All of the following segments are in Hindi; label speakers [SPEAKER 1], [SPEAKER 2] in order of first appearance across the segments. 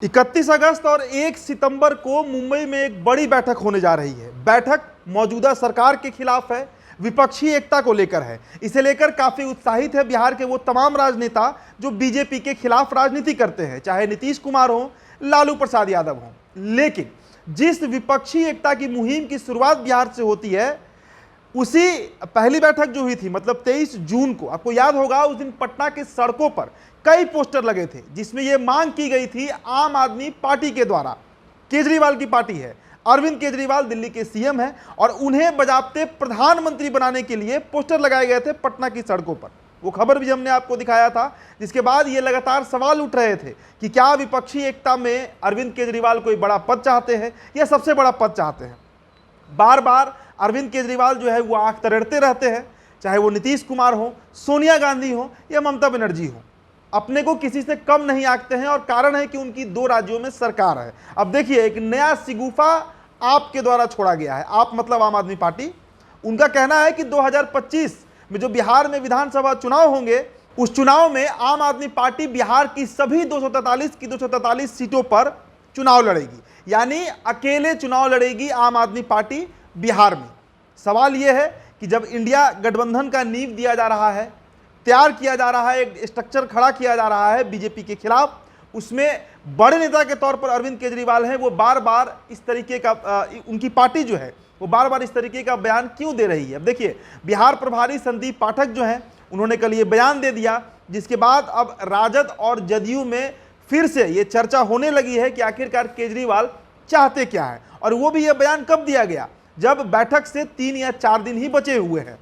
[SPEAKER 1] 31 अगस्त और 1 सितंबर को मुंबई में एक बड़ी बैठक होने जा रही है। बैठक मौजूदा सरकार के खिलाफ है, विपक्षी एकता को लेकर है। इसे लेकर काफी उत्साहित है बिहार के वो तमाम राजनेता जो बीजेपी के खिलाफ राजनीति करते हैं, चाहे नीतीश कुमार हो, लालू प्रसाद यादव हो। लेकिन जिस विपक्षी एकता की मुहिम की शुरुआत बिहार से होती है, उसी पहली बैठक जो हुई थी मतलब 23 जून को, आपको याद होगा उस दिन पटना के सड़कों पर कई पोस्टर लगे थे जिसमें यह मांग की गई थी आम आदमी पार्टी के द्वारा। केजरीवाल की पार्टी है, अरविंद केजरीवाल दिल्ली के सीएम हैं और उन्हें बजाबते प्रधानमंत्री बनाने के लिए पोस्टर लगाए गए थे पटना की सड़कों पर। वो खबर भी हमने आपको दिखाया था, जिसके बाद ये लगातार सवाल उठ रहे थे कि क्या विपक्षी एकता में अरविंद केजरीवाल कोई बड़ा पद चाहते हैं या सबसे बड़ा पद चाहते हैं। बार बार अरविंद केजरीवाल जो है वो आंख तरेड़ते रहते हैं, चाहे वो नीतीश कुमार हो, सोनिया गांधी हो या ममता बनर्जी हो, अपने को किसी से कम नहीं आंकते हैं। और कारण है कि उनकी 2 राज्यों में सरकार है। अब देखिए, एक नया सिगुफा आपके द्वारा छोड़ा गया है। आप मतलब आम आदमी पार्टी। उनका कहना है कि 2025 में जो बिहार में विधानसभा चुनाव होंगे, उस चुनाव में आम आदमी पार्टी बिहार की सभी 243 की 243 सीटों पर चुनाव लड़ेगी, यानी अकेले चुनाव लड़ेगी आम आदमी पार्टी बिहार में। सवाल यह है कि जब इंडिया गठबंधन का नींव दिया जा रहा है, तैयार किया जा रहा है, एक स्ट्रक्चर खड़ा किया जा रहा है बीजेपी के खिलाफ, उसमें बड़े नेता के तौर पर अरविंद केजरीवाल हैं, वो बार बार इस तरीके का उनकी पार्टी जो है वो बार बार इस तरीके का बयान क्यों दे रही है। अब देखिए, बिहार प्रभारी संदीप पाठक जो हैं, उन्होंने कल ये बयान दे दिया, जिसके बाद अब राजद और जदयू में फिर से ये चर्चा होने लगी है कि आखिरकार केजरीवाल चाहते क्या है। और वो भी ये बयान कब दिया गया, जब बैठक से 3 या 4 दिन ही बचे हुए हैं।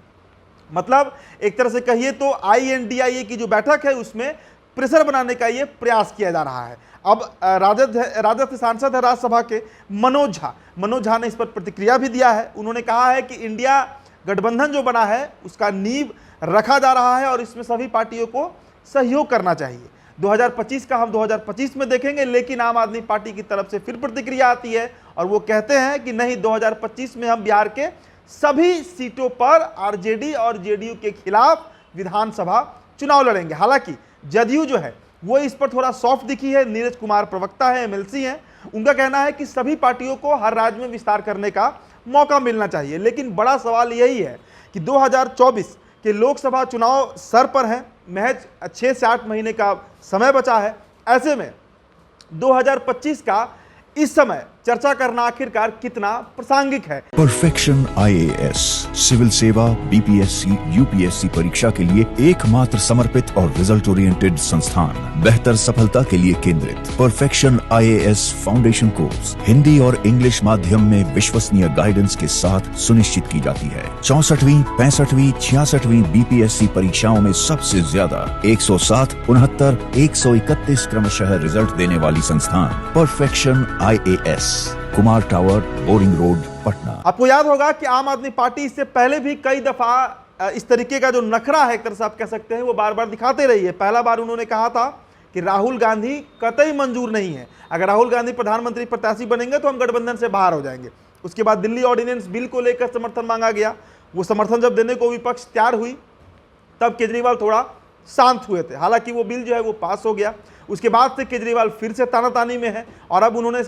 [SPEAKER 1] मतलब एक तरह से कहिए तो INDIA की जो बैठक है उसमें प्रेशर बनाने का ये प्रयास किया जा रहा है। अब राजद से सांसद है राज्यसभा के मनोज झा ने इस पर प्रतिक्रिया भी दिया है। उन्होंने कहा है कि इंडिया गठबंधन जो बना है उसका नींव रखा जा रहा है और इसमें सभी पार्टियों को सहयोग करना चाहिए। 2025 का हम 2025 में देखेंगे, लेकिन आम आदमी पार्टी की तरफ से फिर प्रतिक्रिया आती है और वो कहते हैं कि नहीं, 2025 में हम बिहार के सभी सीटों पर आरजेडी और जेडीयू के खिलाफ विधानसभा चुनाव लड़ेंगे। हालांकि जदयू जो है वो इस पर थोड़ा सॉफ्ट दिखी है। नीरज कुमार प्रवक्ता है, MLC हैं, उनका कहना है कि सभी पार्टियों को हर राज्य में विस्तार करने का मौका मिलना चाहिए। लेकिन बड़ा सवाल यही है कि 2024 के लोकसभा चुनाव सर पर हैं, महज 6 से 8 महीने का समय बचा है। ऐसे में 2025 का इस समय चर्चा करना आखिरकार कितना प्रासंगिक है।
[SPEAKER 2] परफेक्शन IAS सिविल सेवा BPSC UPSC परीक्षा के लिए एकमात्र समर्पित और रिजल्ट ओरिएंटेड संस्थान, बेहतर सफलता के लिए केंद्रित। Perfection IAS foundation course Hindi और इंग्लिश माध्यम में विश्वसनीय गाइडेंस के साथ सुनिश्चित की जाती है। 64वीं, 65वीं, 66वीं BPSC परीक्षाओं में सबसे ज्यादा 107, 69, 131 क्रमशः रिजल्ट देने वाली संस्थान perfection IAS, Kumar tower, boring road, Patna.
[SPEAKER 1] आपको याद होगा कि आम आदमी पार्टी इससे पहले भी कई दफा इस तरीके का जो नखरा है, एक तरह से आप कह सकते हैं, वो बार बार दिखाते रही है। पहला बार उन्होंने कहा था कि राहुल गांधी कतई मंजूर नहीं है, अगर राहुल गांधी प्रधानमंत्री प्रत्याशी बनेंगे तो हम गठबंधन से बाहर हो जाएंगे। उसके बाद दिल्ली ऑर्डिनेंस बिल को लेकर समर्थन मांगा गया। वो समर्थन जब देने को विपक्ष तैयार हुई, तब केजरीवाल थोड़ा शांत हुए थे। हालांकि वो बिल जो है वो पास हो गया। उसके बाद से केजरीवाल फिर से तानातानी में है और अब उन्होंने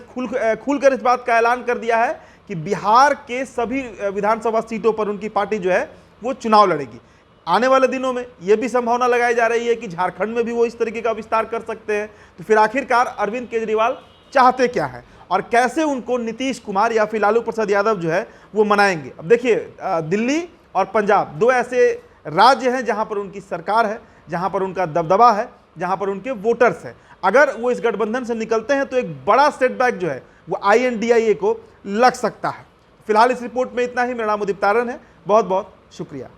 [SPEAKER 1] खुलकर इस बात का ऐलान कर दिया है कि बिहार के सभी विधानसभा सीटों पर उनकी पार्टी जो है वो चुनाव लड़ेगी। आने वाले दिनों में यह भी संभावना लगाई जा रही है कि झारखंड में भी वो इस तरीके का विस्तार कर सकते हैं। तो फिर आखिरकार अरविंद केजरीवाल चाहते क्या है और कैसे उनको नीतीश कुमार या फिर लालू प्रसाद यादव जो है वो मनाएंगे। अब देखिए, दिल्ली और पंजाब 2 ऐसे राज्य हैं जहां पर उनकी सरकार है, जहां पर उनका दबदबा है, जहां पर उनके वोटर्स हैं। अगर वो इस गठबंधन से निकलते हैं तो एक बड़ा सेटबैक जो है वो INDIA को लग सकता है। फिलहाल इस रिपोर्ट में इतना ही। मेरा नाम उदित तारण है, बहुत बहुत शुक्रिया।